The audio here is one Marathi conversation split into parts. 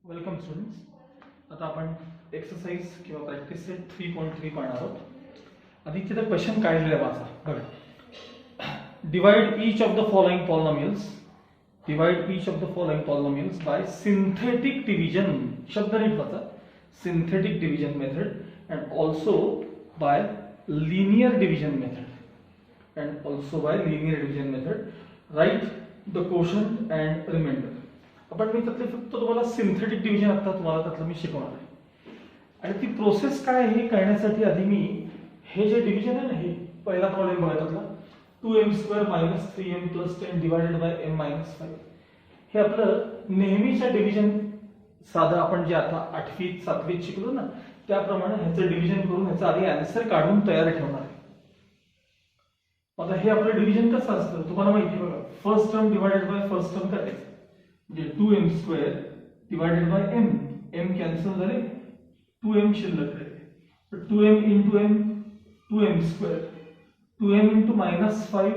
Welcome students. आता आपण एक्सरसाइज किंवा प्रॅक्टिस सेट 3.3 पाहणार आहोत. आधी तिथे क्वेश्चन काय दिले वाचा बघा. Divide each of the following polynomials by synthetic division. शब्द नीट वाचा. Synthetic division method and also by linear division method. Write the quotient and remainder. आपण मी त्यातले फक्त तुम्हाला सिंथेटिक डिव्हिजन आता तुम्हाला त्यातलं मी शिकवणार आहे आणि ती प्रोसेस काय हे कळण्यासाठी आधी मी हे जे डिव्हिजन आहे ना, हे पहिला प्रॉब्लेम बघा त्यातला 2m² - 3m + 10 divided by m - 5. हे आपलं नेहमीच्या डिव्हिजन साधं आपण जे आता 8वीत 7वीत शिकलो ना त्याप्रमाणे ह्याचं डिव्हिजन करून ह्याचा आधी आन्सर काढून तयार ठेवणार आहे. आता हे आपलं डिव्हिजन कसं असतं तुम्हाला माहिती बघा. First term divided by first term करायचं म्हणजे 2m² divided by m. m cancel झाले 2m शिल्लक राहिले. 2m into m 2m². 2m into -5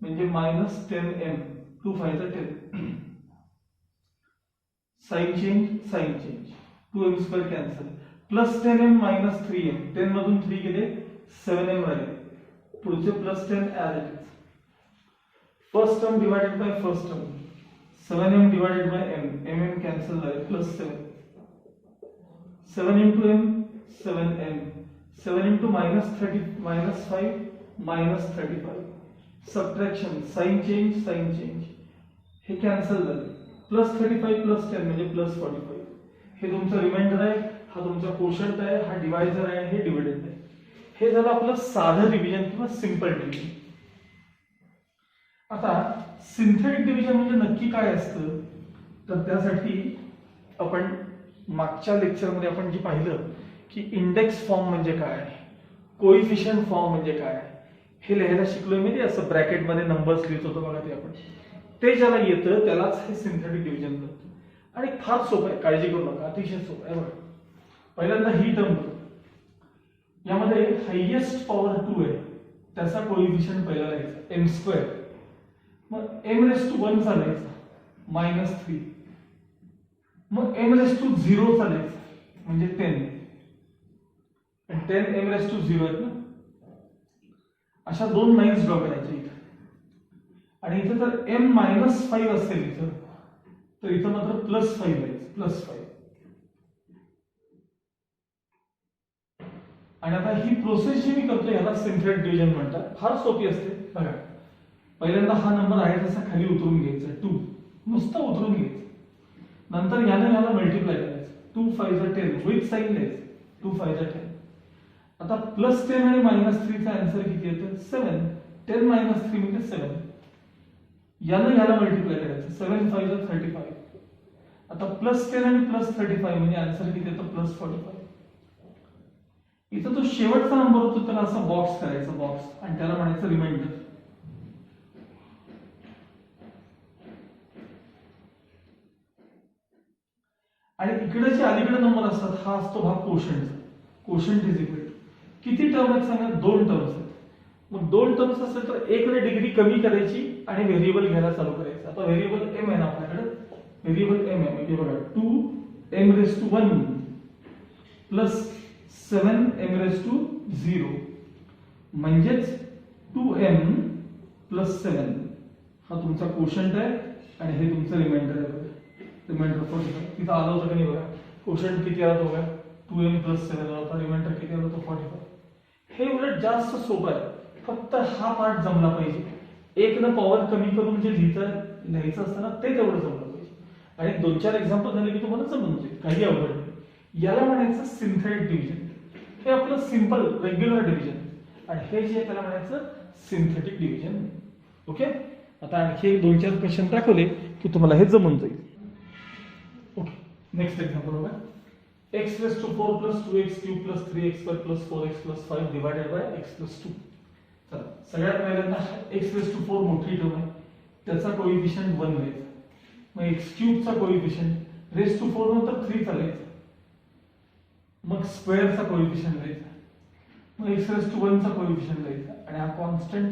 म्हणजे -10m. 2 5 10. Sign change 2m² cancel plus 10m - 3m. 10 मधून 3 गेले 7m राहिले. पुढचे +10 add it. First term divided by first term 7m divided by m. mm cancel झाले +7. 7 into m 7m. 7 into -5 -35. Subtraction sign change हे कॅन्सल झाले. +35 + 10 म्हणजे +45. हे तुमचं रिमाइंडर आहे, हा तुमचा क्वोशंट आहे, हा डिवायझर आहे, हे डिव्हिडंड आहे. हे झालं आपलं साधं डिव्हिजन किंवा सिंपल डिव्हिजन. आता सिंथेटिक डिव्हिजन म्हणजे नक्की काय असतं तर त्यासाठी आपण मागच्या लेक्चरमध्ये आपण जे पाहिलं की इंडेक्स फॉर्म म्हणजे काय, कोइफिशियंट फॉर्म म्हणजे काय हे लिहायला शिकलोय. म्हणजे असं ब्रॅकेटमध्ये नंबर्स लिहित होतो बघा ते आपण. ते ज्याला येतं त्यालाच हे सिंथेटिक डिव्हिजन करतो आणि फार सोपं आहे, काळजी करू नका, अतिशय सोपं आहे. बघा पहिल्यांदा ही टर्म यामध्ये हायेस्ट पॉवर 2 आहे त्याचा कोइफिशियंट पहिला लिहायचा m². मग m⁻1 चालायचा -3. मग m⁻0 चालायचा म्हणजे 10. 10 m⁻0 आहेत ना. अशा दोन लाईन्स ड्रॉ करायच्या इथे. आणि इथे जर m-5 असेल इथं तर इथं मात्र +5 लिहायचं +5. आणि आता ही प्रोसेस जी मी करतो याला सिंथेटिक डिव्हिजन म्हणतात. फार सोपी असते बघा. पहिल्यांदा हा नंबर आहे तसा खाली उतरून घ्यायचा 2 नुसतं उतरून घ्यायचं. नंतर याला मल्टिप्लाय करायचं 2 5 10 विथ साइन द्यायचं 2 5 10. आता +10 आणि -3 चा आन्सर किती येतं 7. 10 - 3 म्हणजे 7. याला मल्टिप्लाय करायचं 7 5 35. आता +10 आणि +35 म्हणजे आन्सर किती येतं +45. इथं तो शेवटचा नंबर होतो त्याला असा बॉक्स करायचा बॉक्स आणि त्याला म्हणायचं रिमाइंडर. आणि इकडे जे अलीकडे नंबर असतात हा असतो भाग क्वोशंटचा. क्वोशंट इज इक्वल टू किती टर्म आहेत सांगा 2 टर्म्स आहेत. मग 2 टर्म्स असेल तर एकने डिग्री कमी करायची आणि व्हेरिएबल घ्यायला चालू करायचं. आता व्हेरिएबल m आहे ना आपल्याकडे. व्हेरिएबल m आहे म्हणजे बघा 2m⁻1 प्लस 7m⁻0 म्हणजेच 2m + 7 हा तुमचा क्वोशंट आहे आणि हे तुमचं रिमाइंडर आहे. रिमाइंडर 45. तिथं आलं होतं का नाही बघा. क्वोशंट किती आला होता 2m + 7 आला होता. रिमाइंडर किती आला होता 45. हे उलट जास्त सोपं आहे. फक्त हा पार्ट जमला पाहिजे. एकनं पॉवर कमी करून जे लिहायचं असतं ना ते तेवढं जमलं पाहिजे. आणि 2-4 एक्झाम्पल झाले की तुम्हाला जमून जाईल. काही अवघड नाही. याला म्हणायचं सिंथेटिक डिव्हिजन. हे आपलं सिंपल रेग्युलर डिव्हिजन आणि हे जे आहे त्याला म्हणायचं सिंथेटिक डिव्हिजन. ओके. आता आणखी 2-4 क्वेश्चन दाखवले की तुम्हाला हे जमून जाईल. ओके. नेक्स्ट एक्झाम्पल बघा. x⁴ + 2x³ + 3x² + 4x + 5 divided by x + 2. चला सगळ्यात पहिल्यांदा x⁴ मोठी टर्म आहे त्याचा कोइफिशियंट 1 लिहायचा. मग x³ चा कोइफिशियंट r⁴ नंतर 3 चालायचा. मग स्क्वेअरचा कोइफिशियंट लिहायचा. मग x⁻1 चा कोइफिशियंट लिहायचा आणि हा कॉन्स्टंट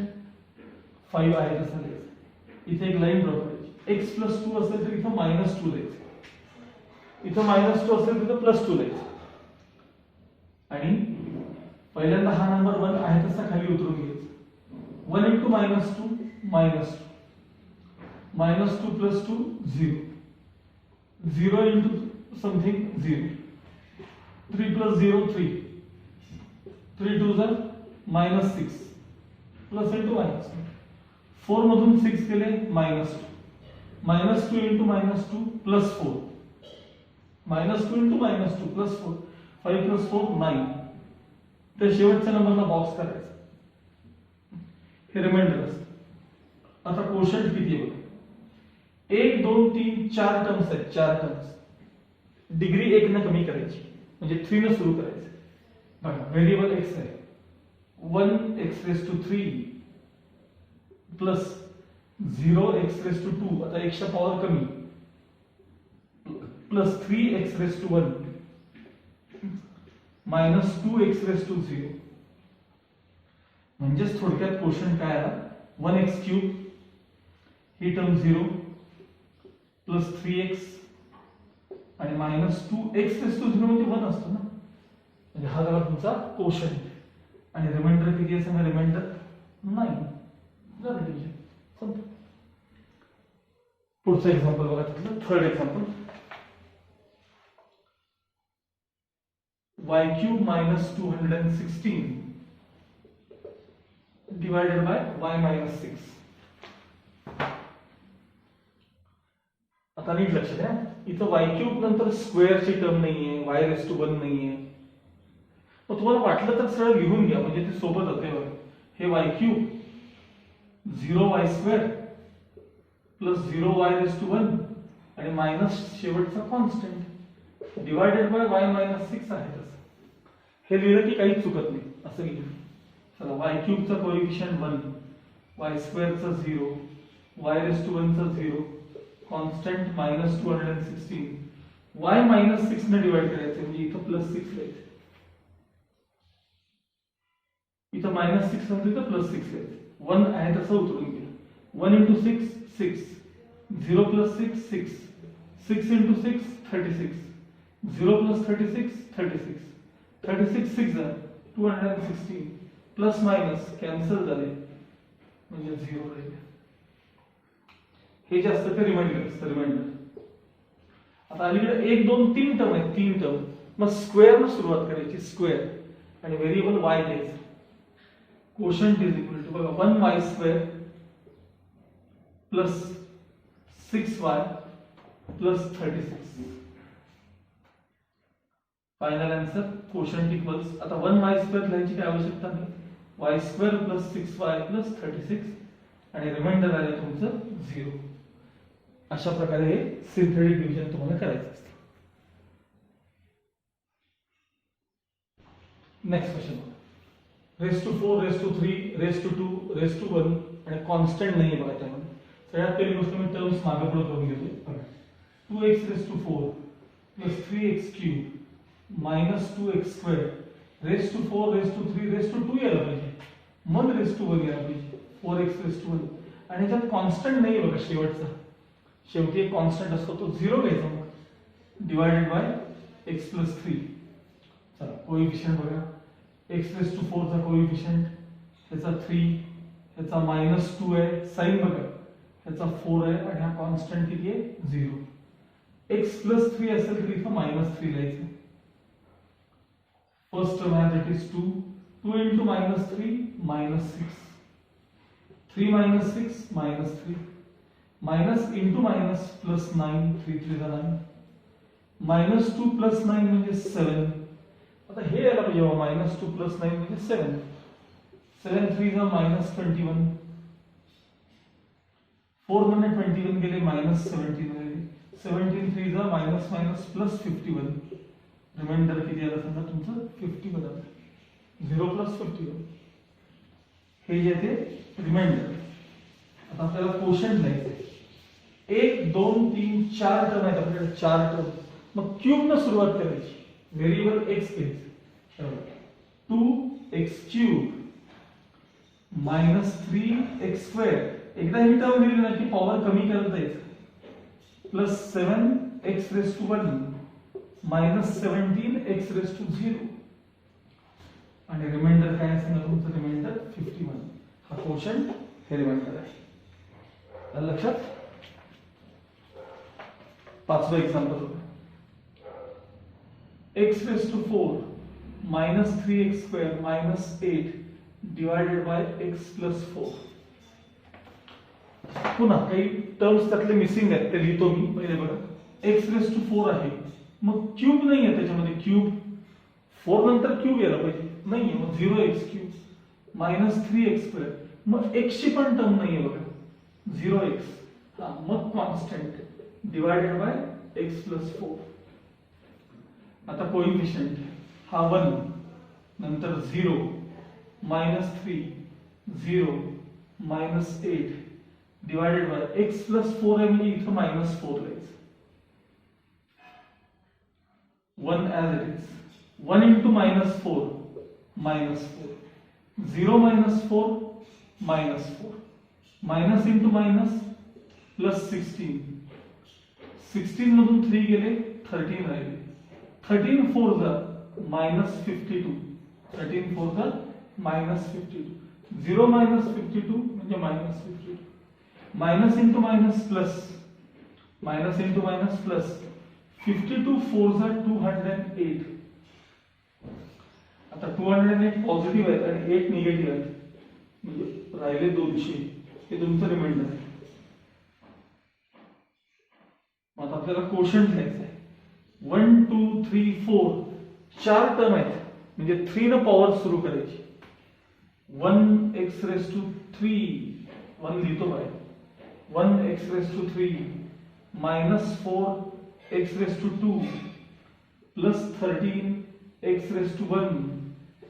5 आहे तसा लिहायचा. इथे एक लाईन ड्रॉ करायची. x + 2 असेल तर इथं -2 लिहायचं. इथं -2 असेल तिथं +2 लिहायचं. आणि पहिल्यांदा हा नंबर 1 आहे तसा खाली उतरून घ्यायचा. 1 × -2 -2 -2 + 2 0 0 × something 0 3 + 0 3 3 2 are -6 plus into minus 4 मधून 6 गेले -2 -2 × -2 +4 -2 × -2 +4 5 + 4 9. त्या शेवटच्या नंबरला बॉक्स करायचा. हे रिमाइंडर असतं. आता कोशंट किती आहे बघा. 1 2 3 4 टर्म्स आहेत. 4 टर्म्स. डिग्री 1 न कमी करायची म्हणजे 3 न सुरू करायचं. बघा व्हेरिएबल x आहे 1x3 प्लस 0x2 आता x चा पॉवर कमी प्लस 3x1 मायनस 2x0 म्हणजेच थोडक्यात क्वोशंट काय आला 1x³ ही टर्म 0 प्लस 3x आणि मायनस 2x0 म्हणजे 1 असतो ना, म्हणजे हा झाला तुमचा क्वोशंट. आणि रिमाइंडर किती आहे सांगा. रिमाइंडर 9 झालं डिव्हिजन संपलं. पुढचं एक्झाम्पल बघा. Third example y³ - 216 divided by y - 6. आता नीट लक्ष द्या. इथं y³ नंतर स्क्वेअरची टर्म नाहीये, y⁻1 नाहीये. मग तुम्हाला वाटलं तर सरळ लिहून घ्या म्हणजे ते सोपं जाते बघा. हे y³ 0y² प्लस 0y⁻1 आणि मायनस शेवटचा कॉन्स्टंट डिवायडेड बाय y - 6 आहे तसं. हे लिहिलं की काहीच चुकत नाही असं लिहिलं. चला y³ चा कोएफिशियंट 1 y² चा 0 y⁻1 चा 0 कॉन्स्टंट -216 y - 6 ने डिवाइड करायचं म्हणजे इथं +6 लिहायचं. इथं -6 नंतर इथं +6 लिहायचं. 1 आहे तसं उतरून गेलं. 1 × 6 6 0 + 6 6 6 × 6 36 0 + 36 36 36 6 216 प्लस मायनस कॅन्सल झाले म्हणजे 0 राहिले. हे जे असतं ते रिमाइंडर असतं. रिमाइंडर. आता अलीकडे 1 2 3 टर्म आहेत. 3 टर्म मग स्क्वेअर न सुरुवात करायची. स्क्वेअर आणि व्हेरिएबल y घ्यायचं. क्वोशंट इज इक्वल टू बघा 1y² plus 6y plus 36. Final answer quotient equals. आता 1y² लिहायची काय आवश्यकता नाही. y² प्लस 6y प्लस 36 आणि रिमाइंडर आले तुमचं 0. अशा प्रकारे हे सिंथेटिक डिव्हिजन तुम्हाला करायचं असतं. Next question. ⁻⁴, ⁻3, ⁻2, ⁻1 आणि कॉन्स्टंट नाही बघा त्यामध्ये. सगळ्यात पहिली गोष्ट मी टर्म्स मागे पुढे करून घेतोय. 2x⁻4 plus 3x³ minus 2x² ⁻⁴, ⁻3, ⁻2 यायला पाहिजे. मग ⁻1 यायला पाहिजे. 4x⁻1 आणि ह्याच्यात कॉन्स्टंट नाही बघा. शेवटी एक कॉन्स्टंट असतो तो 0 घ्यायचा मग डिवायडेड बाय x + 3. चला कोएफिशियंट बघा. x⁻⁴ चा कोएफिशियंट ह्याचा 3 ह्याचा -2 आहे. साइन बघा ह्याचा 4 आहे आणि हा कॉन्स्टंट किती आहे 0. x + 3 असेल तर इथं -3 लिहायचं. फर्स्ट टर्म आहे that is 2 2 × -3 -6 3 - 6 -3 minus into minus plus 9 3 3 9 -2 + 9 म्हणजे 7. आता हे यायला पाहिजे -2 + 9 म्हणजे 7 7 3 -21 4 मध्ये 21 गेले -17 गेले 17 3 -51 रिमाइंडर किती आला सांगा तुमचं 51 आलं. 0 + 51 हे जे ते रिमाइंडर. आता आपल्याला क्वोशंट लिहायचं. 1 2 3 4 टर्म आहेत आपल्याकडे. 4 टर्म मग क्यूब न सुरुवात करायची. व्हेरिएबल x घ्यायचं. 2x³ -3x². एकदा ही टर्म दिली ना की पॉवर कमी करत जायचं. प्लस 7x⁻1 -17x⁻0 आणि रिमाइंडर काय आहे सांगा तुमचं रिमाइंडर 51 हा क्वोशंट हे रिमाइंडर आहे आलं लक्षात पाचवं example x⁴ -3x² -8 divided by x + 4 पुन्हा काही टर्म्स त्यातले मिसिंग आहेत ते लिहितो मी पहिले बघा x⁴ आहे मग क्यूब नाही आहे त्याच्यामध्ये क्यूब 4 नंतर क्यूब यायला पाहिजे नाहीये मग 0x³ -3x² मग x ची पण टर्म नाहीये बघा 0x हा मग कॉन्स्टंट डिवायडेड बाय x + 4 आता कोइफिशियंट हा 1 नंतर 0 -3 0 -8 डिवायडेड बाय x + 4 आहे म्हणजे इथं -4 लिहायचं 1 as it is 1 into -4 -4 0 -4 -4 minus into minus plus 16 16 मधून 3 गेले 13 राहिले 13 4 जा -52 13 4 जा -52 0 -52 म्हणजे -52 minus into minus plus 52 4 जा 208 आता 208 पॉझिटिव्ह आहेत आणि 8 निगेटिव्ह आहेत म्हणजे राहिले 200 हे तुमचं रिमाइंडर आहे आता आपल्याला क्वोशंट लिहायचं आहे 1 2 3 4 चार टर्म आहेत म्हणजे 3 न पॉवर सुरू करायची 1x⁵ 1 लिहितो बाहेर 1x⁵ -4x⁵ प्लस 13x⁵1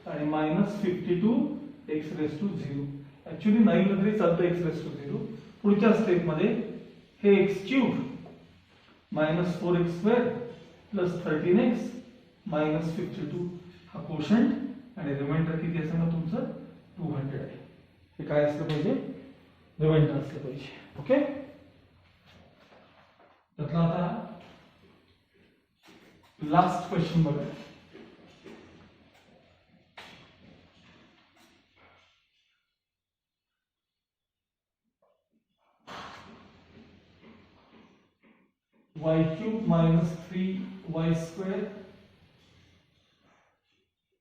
आणि -52x⁵0 ऍक्च्युअली नाही लिहिलं तरी चालतं x⁵0 पुढच्या स्टेप मध्ये हे x³ -4x² प्लस 13x -52 हा क्वोशंट आणि रिमाइंडर किती असेल ना तुमचं 200 आहे हे काय असलं पाहिजे रिमाइंडर असलं पाहिजे ओके त्यातला आता लास्ट क्वेश्चन बघा y³ -3y²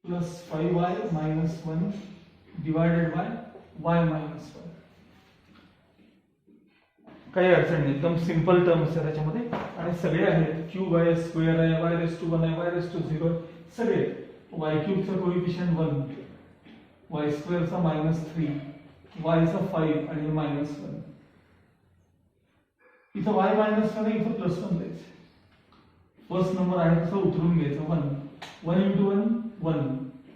plus 5y -1 divided by y -1 काही अडचण नाही एकदम सिंपल टर्म्स आहे त्याच्यामध्ये आणि सगळे आहेत क्यूब आहे स्क्वेअर आहे y⁻1 आहे y⁻0 सगळे y³ चा कोएफिशिएंट 1 y² चा -3 y चा 5 आणि -1 इथं y -1 आहे इथं +1 द्यायचं फर्स्ट नंबर आहे तसं उतरून घ्यायचं 1 1 into 1 1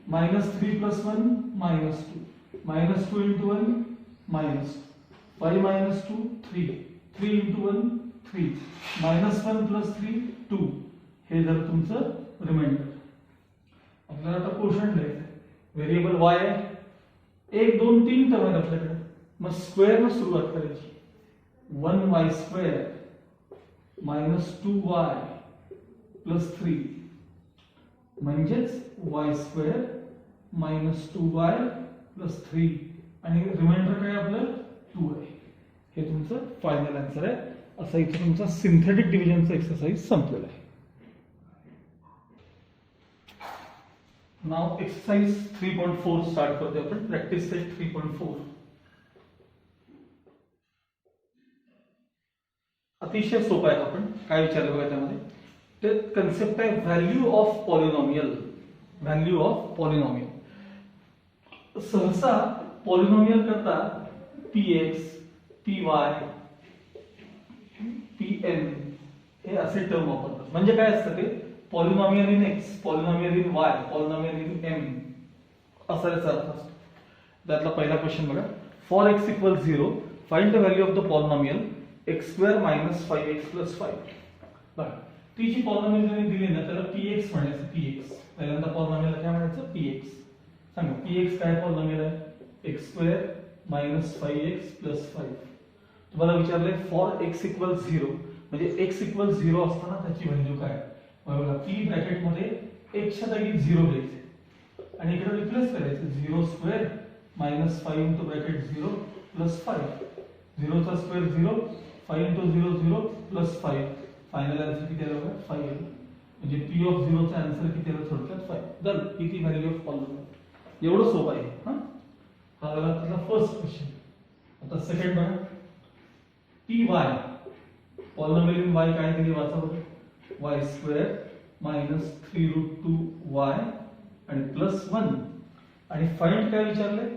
-3 + 1 -2 -2 into 1 -2 5 -2 3 3 into 1 3 -1 + 3 2 हे जर तुमचं रिमाइंडर आपल्याला आता क्वोशंट लिहायचं व्हेरिएबल y आहे 1 2 3 टर्म आहेत आपल्याकडे मग स्क्वेअर ने सुरुवात करायची 1y² -2y + 3 म्हणजेच y² -2y + 3 आणि रिमाइंडर काय आपलं 2 आहे हे तुमचं फायनल आन्सर आहे असा इथे तुमचा सिंथेटिक डिव्हिजनचा एक्सरसाइज संपलेला आहे नाव एक्सरसाइज 3.4 स्टार्ट करतो आपण प्रॅक्टिस सेट 3.4 अतिशय सोपं आहे आपण काय विचारलं बघा त्यामध्ये ते कन्सेप्ट आहे व्हॅल्यू ऑफ पॉलिनॉमियल सहसा पॉलिनॉमियल करता px py pn हे असे टर्म वापरतात म्हणजे काय असतं ते polynomial in x polynomial in y polynomial in m असा याचा अर्थ असतो त्यातला पहिला क्वेश्चन बघा for x = 0 find the value of the polynomial x² - 5x + 5 बघा ती जी पॉलिनॉमियल त्यांनी दिली ना त्याला px म्हणायचं px पहिल्यांदा पॉलिनॉमियल काय म्हणायचं px सांगा px काय पॉलिनॉमियल आहे x² - 5x + 5 तुम्हाला विचारलंय फॉर x = 0 म्हणजे x = 0 असताना त्याची व्हॅल्यू काय बघा पी ब्रॅकेट मध्ये x च्या जागी 0 घ्यायचे आणि इकडे रिप्लेस करायचं 0 square minus 5 into bracket 0 plus 5 0 चा square 0 5 into 0 0 plus 5 final answer किती आला बघा 5 आला म्हणजे p ऑफ 0 चा आन्सर किती आला थोडक्यात 5 डन किती व्हॅल्यू ऑफ पॉलिनॉमियल एवढं सोपं आहे हा हा झाला त्याचा फर्स्ट क्वेश्चन आता सेकंड बघा p y polynomial in y काय दिली वाचा बघा y square minus 3 root 2 y आणि प्लस 1 आणि फाइंड काय विचारले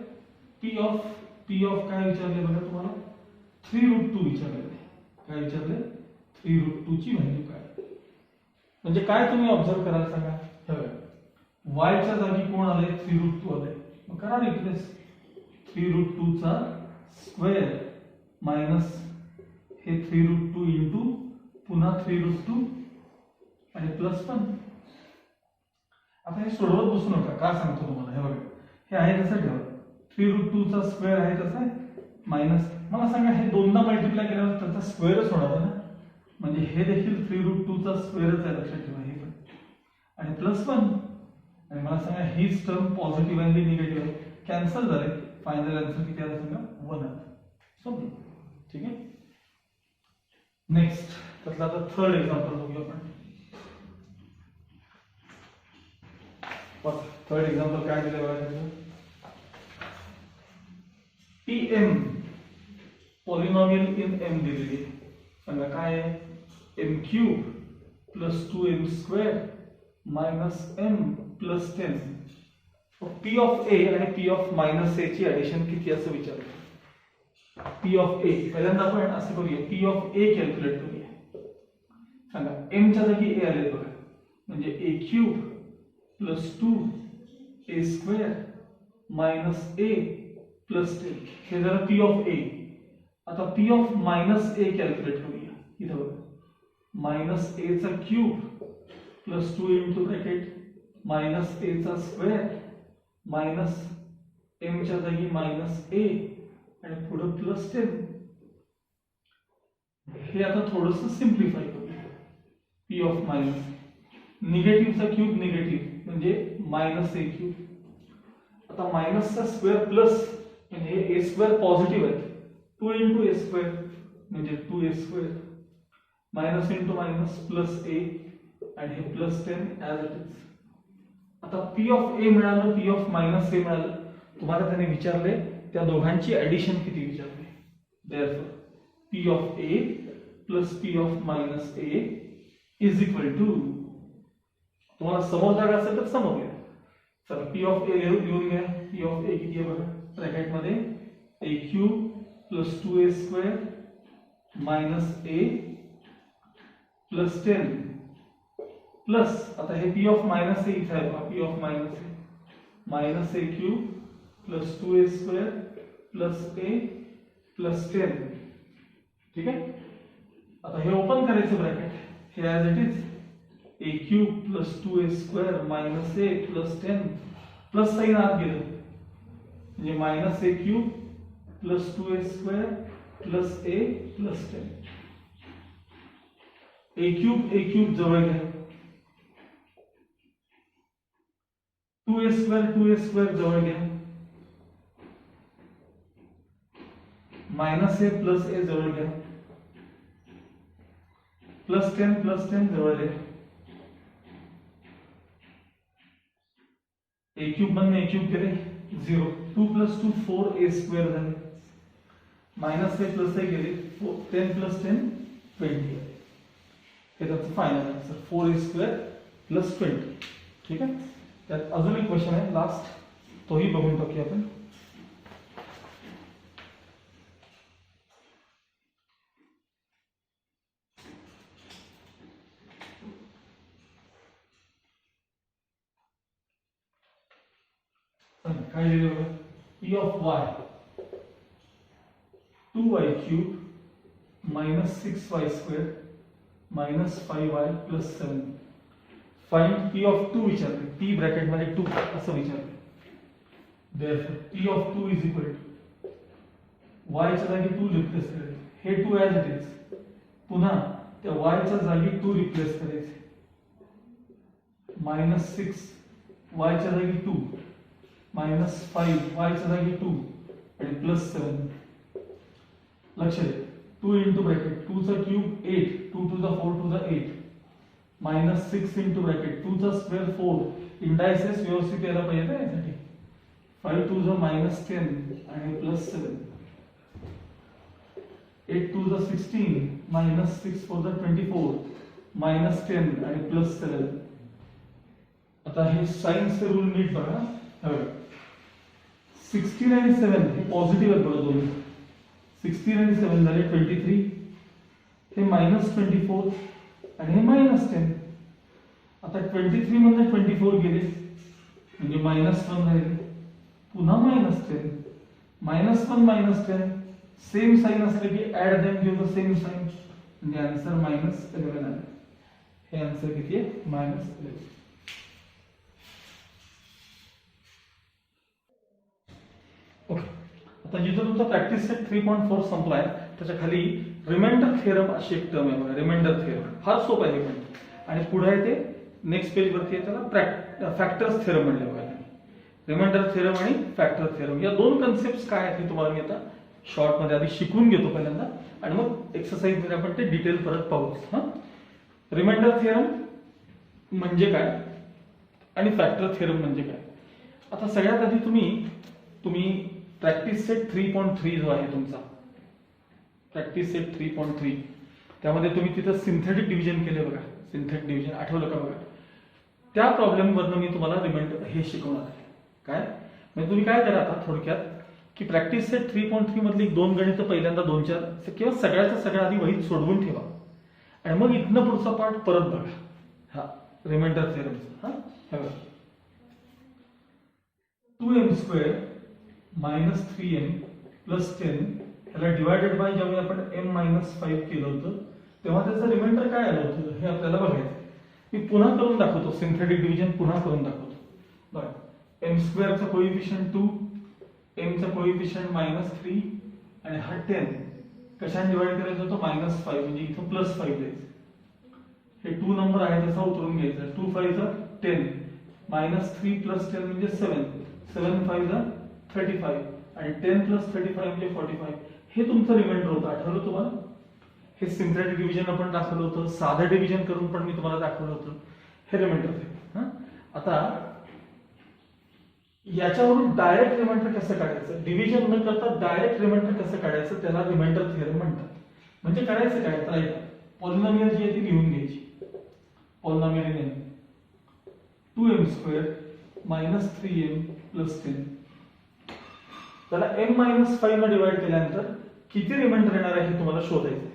p ऑफ काय विचारले बघा तुम्हाला 3 रूट 2 विचारले काय विचारले 3 रूट 2 ची व्हॅल्यू काय म्हणजे काय तुम्ही ऑब्झर्व कराल सांगा y च्या जागी कोण आले 3 रूट 2 आले मग करा रिप्लेस 3 रूट 2 चा स्क्वेअर मायनस हे 3 रूट 2 इंटू पुन्हा 3 रूट 2 आणि प्लस 1 आता हे सोडवत बसू नका का सांगतो तुम्हाला हे बघा हे आहे तसं ठेवा 3 रूट 2 चा स्क्वेअर आहे तसं मायनस मला सांगा हे दोनदा मल्टिप्लाय केल्यावर त्याचा स्क्वेअरच होणार ना म्हणजे हे देखील 3 रूट 2 चा स्क्वेअरच आहे लक्षात ठेवा हे पण आणि प्लस 1 आणि मला सांगा हीच टर्म पॉझिटिव्ह आणि निगेटिव्ह आहे कॅन्सल झाले फायनल आन्सर किती आला सांगा 1 आला समजलं ठीक आहे नेक्स्ट त्यातला आता थर्ड एक्झाम्पल बघूया आपण थर्ड एक्झाम्पल काय दिलं बघा pm पॉलिनॉमियल इन m दिलेली सांगा काय आहे m cube plus 2m square minus m plus 10 p of a आणि p ऑफ मायनस a ची ऍडिशन किती असं विचारलं p ऑफ a पहिल्यांदा आपण असं करूया p ऑफ a कॅल्क्युलेट करूया सांगा m च्या जागी a आले बघा म्हणजे a cube plus 2a square minus a plus 10 हे झालं p ऑफ a आता p of minus a calculate करूया इथं बघा मायनस a चा cube plus 2 into bracket minus a चा स्क्वेअर मायनस m च्या जागी मायनस a आणि पुढे प्लस 10 हे आता थोडंसं सिम्प्लिफाय करूया p ऑफ मायनस निगेटिव्हचा क्यूब निगेटिव्ह म्हणजे मायनस a क्यूब आता मायनसचा स्क्वेअर प्लस म्हणजे a स्क्वेअर पॉझिटिव्ह आहे 2 इंटू a स्क्वेअर म्हणजे 2a square minus into minus plus a आणि हे प्लस 10 ॲज इट इज आता p ऑफ a मिळालं p ऑफ मायनस a मिळालं तुम्हाला त्याने विचारले त्या दोघांची ऍडिशन किती विचारली therefore p of a plus p of minus a is equal to तुम्हाला समजणार असेल तर समजूया चला p ऑफ a लिहून घ्या p ऑफ a किती आहे बघा ब्रॅकेट मध्ये a cube plus 2a square minus a plus 10 plus आता हे p ऑफ मायनस a इथे आहे बघा p of minus a cube plus 2a square plus a plus 10 ठीक आहे आता हे ओपन करायचं ब्रॅकेट हे as it is a cube plus 2a square minus a plus 10 plus sign आत गेलं म्हणजे minus a cube plus 2a square plus a plus 10 a cube जवळ घ्या 2a स्क्वेअर जवळ घ्या मायनस a प्लस a जवळ घ्या प्लस 10 जवळ घ्या a क्यूब बनने a क्यूब केले 0 2 प्लस 2 4a स्क्वेअर झाले मायनस a प्लस a गेले 10 प्लस 10 20 हे त्याचं final answer 4a square plus 20 ठीक आहे त्यात अजून एक क्वेश्चन आहे लास्ट तोही बघून टाकूया आपण काय दिलं बघा p of y 2y cube minus 6y square minus 5y plus 7 find p of 2 विचारले p ब्रॅकेट मध्ये 2 असं विचारले therefore p of 2 is equal to y च्या जागी 2 रिप्लेस करायचे हे 2 ॲज इट इज पुन्हा त्या y च्या जागी 2 रिप्लेस करायचे -6 वायच्या जागी 2 -5 वायच्या जागी 2 आणि +7. लक्ष द्या 2 इंटू ब्रॅकेट 2 चा cube 8 2 to the 4 to the 8 -6 into bracket 2 चा स्क्वेअर 4. इंडायसेस व्यवस्थित यायला पाहिजे ना यासाठी. 5 टू द -10 आणि +7. 8 टू द 16 -6 4 द 24 -10 आणि +7. आता हे साइनचे रूल नीट बघा. 16 आणि 7 हे पॉझिटिव्ह आहेत बघा दोन्ही. 16 आणि 7 झाले 23. हे -24 आणि हे -10. आता 23 मधून 24 गेले म्हणजे -1 राहिले. पुन्हा -10 -1 -10 सेम साइन असले की add them give the same sign म्हणजे आन्सर -11 आले. हे आन्सर किती आहे? -11. ओके. आता जिथं तुमचा प्रॅक्टिस सेट 3.4 संपलाय त्याच्या खाली रिमाइंडर थिअरम अशी एक टर्म आहे बघा. रिमाइंडर थिअरम फार सोपं आहे पण. आणि पुढे आहे ते नेक्स्ट पेज वरती आहे त्याला फॅक्टर्स थिअरम म्हणले बघा. रिमाइंडर थिअरम आणि फॅक्टर थिअरम या दोन कन्सेप्ट काय आहेत हे तुम्हाला मी आता शॉर्ट मध्ये आधी शिकवून घेतो पहिल्यांदा आणि मग एक्सरसाइज मध्ये आपण ते डिटेल परत पाहू. हा, रिमाइंडर थिअरम म्हणजे काय आणि फॅक्टर थिअरम म्हणजे काय. आता सगळ्यात आधी तुम्ही प्रॅक्टिस सेट 3.3 जो आहे तुमचा प्रॅक्टिस सेट 3.3 त्यामध्ये तुम्ही तिथं सिंथेटिक डिव्हिजन केले बघा. सिंथेटिक डिव्हिजन आठवलं का बघा. त्या प्रॉब्लेम वरनं मी तुम्हाला रिमाइंडर हे शिकवणार आहे. काय म्हणजे तुम्ही काय करा आता थोडक्यात की प्रॅक्टिस सेट 3.3 मधली 2 गणित पहिल्यांदा 2-4 किंवा सगळ्याच्या सगळ्या आधी वहीत सोडवून ठेवा आणि मग इथनं पुढचा पार्ट परत बघा. हा रिमाइंडर थिअरमचा. हा बघा 2m² -3m + 10 ह्याला डिवायडेड बाय जेव्हा आपण m-5 केलं होतं तेव्हा त्याचं रिमाइंडर काय आलं होतं हे आपल्याला बघायचं. मी पुन्हा करून दाखवतो. सिंथेटिक डिव्हिजन पुन्हा करून दाखवतो. बघा m² चा कोएफिशियंट 2 m चा कोएफिशियंट -3 आणि हा 10 कशाने डिवाइड करायचा होतो? -5 म्हणजे इथं +5 द्यायचं. हे 2 नंबर आहे तसा उतरून घ्यायचा. 2 5 चा 10 -3 + 10 म्हणजे 7 7 5 चा 35 आणि 10 + 35 म्हणजे 45. हे तुमचं रिमाइंडर होतं. आठवलं तुम्हाला? हे सिंथेटिक डिव्हिजन आपण दाखवलं होतं. साधं डिव्हिजन करून पण मी तुम्हाला दाखवलं होतं. हे रिमाइंडर आहे. आता याच्यावरून डायरेक्ट रिमाइंडर कसं काढायचं? डिव्हिजन न करता डायरेक्ट रिमाइंडर कसं काढायचं त्याला रिमाइंडर थिअरम म्हणतात. म्हणजे करायचं काय? तर पॉलिनॉमियल जी आहे ती लिहून घ्यायची. पॉलिनॉमियल नेम 2m² -3m + 10 त्याला m-5 ने डिवाइड केल्यानंतर किती रिमाइंडर येणार आहे हे तुम्हाला शोधायचं आहे.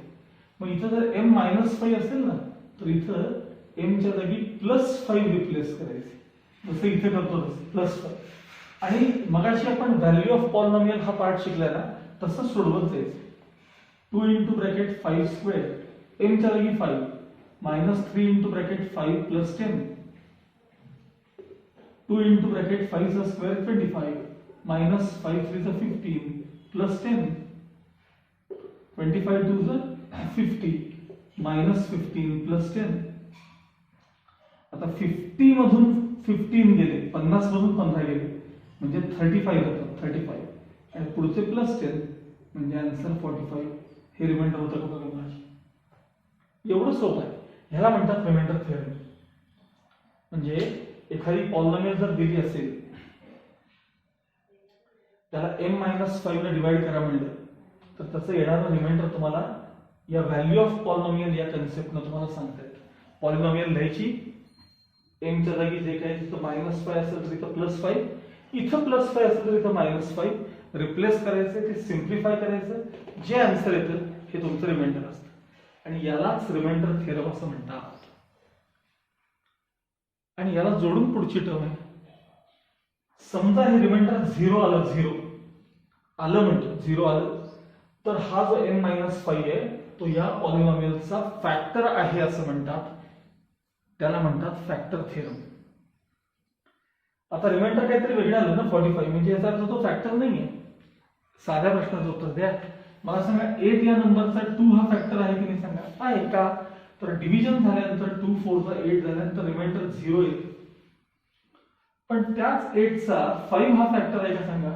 मग इथं जर m-5 असेल ना तर इथं m च्या जागी +5 रिप्लेस करायचे. जसं इथे करतो +5. आणि मगाशी आपण व्हॅल्यू ऑफ पॉलिनॉमियल हा पार्ट शिकलाय ना तसं सोडवत जायचं. 2 इंटू ब्रॅकेट 5² m च्या जागी 5 -3 इंटू ब्रॅकेट 5 + 10 2 इंटू ब्रॅकेट 5 चा स्क्वेअर 25 -5 3 चा 15 + 10 25 2 चा 50 -15 + 10. आता 50 मधून 15 गेले 50 मधून 15 गेले म्हणजे 35 होतं. 35 आणि पुढचे +10 म्हणजे आन्सर 45. हे रिमाइंडर होतं का बघा माझी. एवढं सोपं आहे. ह्याला म्हणतात रिमाइंडर थिअरम. म्हणजे एखादी पॉलिनॉमियल जर दिली असेल त्याला m-5 ने डिवाइड करा म्हणलं तर त्याचं येणारं रिमाइंडर तुम्हाला या व्हॅल्यू ऑफ पॉलिनॉमियल या कन्सेप्टनं तुम्हाला सांगता येतं. पॉलिनॉमियल लिहायची m च्या जागी जे काही तिथं -5 असेल तर इथं +5 इथं +5 असेल तर इथं -5 रिप्लेस करायचं ते सिम्प्लिफाय करायचं. जे आन्सर येतं हे तुमचं रिमाइंडर असतं आणि यालाच रिमाइंडर थिअरम असं म्हणतात. आणि याला जोडून पुढची टर्म आहे. समजा हे रिमाइंडर 0 आलं 0 आलं म्हणतो 0 आलं तर हा जो m-5 आहे तो या पॉलिनॉमियलचा फॅक्टर आहे असं म्हणतात. त्याला म्हणतात फॅक्टर थिअरम. आता रिमाइंडर काहीतरी वेगळं आलं ना 45 म्हणजे याचा अर्थ तो फॅक्टर नाहीये. साध्या प्रश्नाचं उत्तर द्या. मला सांगा 8 या नंबरचा 2 हा फॅक्टर आहे की नाही सांगा. आहे का? तर डिव्हिजन झाल्यानंतर 2 4 चा 8 झाल्यानंतर रिमाइंडर 0 येईल. पण त्याच 8 चा 5 हा फॅक्टर आहे का सांगा?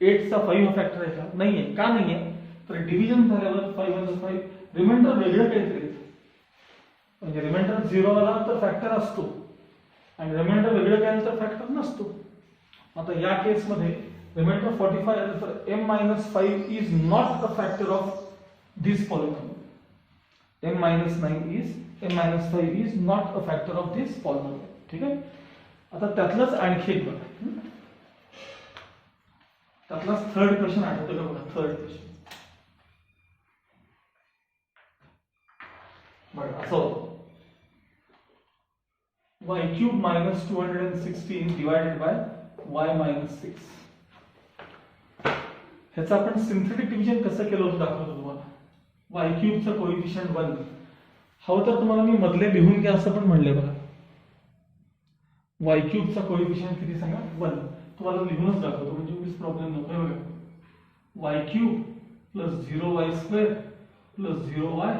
8 चा 5 हा फॅक्टर आहे का? नाहीये. का नाहीये? तर डिव्हिजन झाल्यावर 5 आणि 5 रिमाइंडर वेगळं काहीतरी, म्हणजे रिमाइंडर 0 आला तर फॅक्टर असतो आणि रिमाइंडर वेगळं काय आलं तर फॅक्टर नसतो. आता या केस मध्ये रिमाइंडर 45 आलं तर m-5 is not a factor of this polynomial. m-5 is not a factor of this polynomial. ठीक आहे. आता त्यातलंच आणखी एक बघा, त्यातलाच थर्ड क्वेश्चन आठवतो का बघा. थर्ड क्वेश्चन बघा असं होतं, y³ minus 216 divided by y minus 6. ह्याचं आपण सिंथेटिक डिव्हिजन कसं केलं होतं दाखवतो तुम्हाला. y³ चं कोएफिशियंट 1 हवं तर तुम्हाला मी मधले लिहून घ्या असं पण म्हणले बघा. y³ चा कोएफिशियंट किती सांगा? 1. तुम्हाला लिहूनच दाखवतो म्हणजे उगीच प्रॉब्लेम नको आहे बघा. y³ plus 0y² plus 0y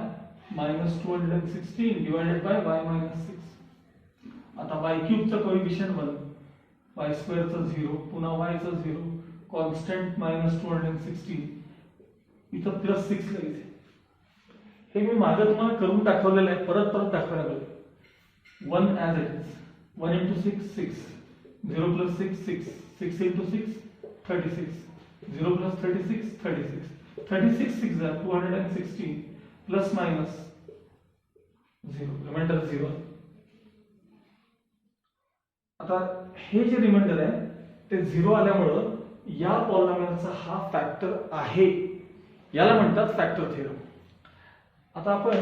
minus 216 divided by y minus 6. आता y³ चा कोएफिशियंट 1, y² चा 0, पुन्हा y चा 0, कॉन्स्टंट minus 216, इथं प्लस 6 लिहायचे. हे मी मागे तुम्हाला करून दाखवलेलं आहे, परत दाखवायला लागेल. 1 as it is. 1 into 6 6, 0 plus 6 6, 6 into 6 36, 0 plus 36 36, 36 6 are 216 plus minus 0, reminder 0. आता हे जे रिमाइंडर आहे ते 0 आल्यामुळं या पॉलिनॉमियलचा हा फॅक्टर आहे, याला म्हणतात फॅक्टर थेरम. आता आपण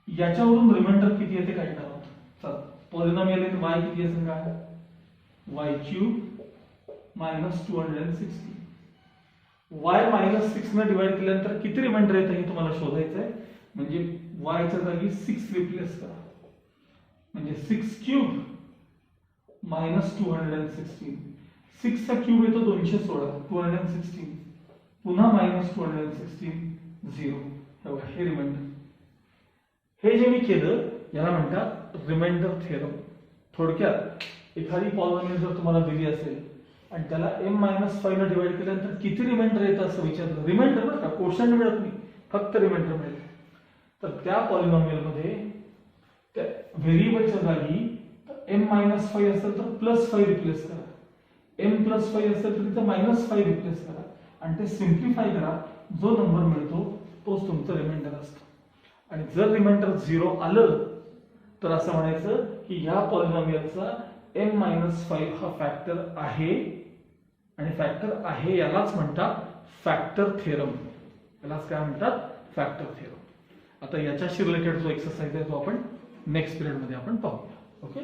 याच्यावरून रिमाइंडर किती आहे ते काढणार आहोत. चला, पॉलिनॉमियल इन y किती आहे सांगा? y³ minus 216. y minus 6 ने डिवाइड केल्यानंतर किती रिमाइंडर येतं हे तुम्हाला शोधायचं आहे. म्हणजे y च्या जागी 6 रिप्लेस करा, म्हणजे 6³ minus 216. 6 चा क्यूब येतो 216, 216 पुन्हा minus 216 0. हे रिमाइंडर. हे जे मी केलं याला म्हणतात रिमाइंडर थेरम. थोडक्यात एखादी पॉलिनॉमियल जर तुम्हाला दिली असेल आणि त्याला m-5 ने डिवाइड केल्यानंतर किती रिमाइंडर येतं असं विचारलं, रिमाइंडर बरं का, क्वोशंट मिळत नाही, फक्त रिमाइंडर मिळेल, तर त्या पॉलिनॉमियल मध्ये त्या व्हेरिएबलच्या जागी m-5 असेल तर +5 रिप्लेस करा, m+5 असेल तर तिथं -5 रिप्लेस करा आणि ते सिम्प्लिफाय करा. जो नंबर मिळतो तोच तुमचं रिमाइंडर असतो. आणि जर रिमाइंडर 0 आलं तर असं म्हणायचं की ह्या पॉलिनॉमियलचा m-5 हा फॅक्टर आहे, आणि फॅक्टर आहे यालाच म्हणतात फॅक्टर थेरम. यालाच काय म्हणतात? Factor theorem. आता याच्याशी रिलेटेड जो एक्सरसाइज आहे तो आपण नेक्स्ट पिरियड मध्ये आपण पाहूया. ओके.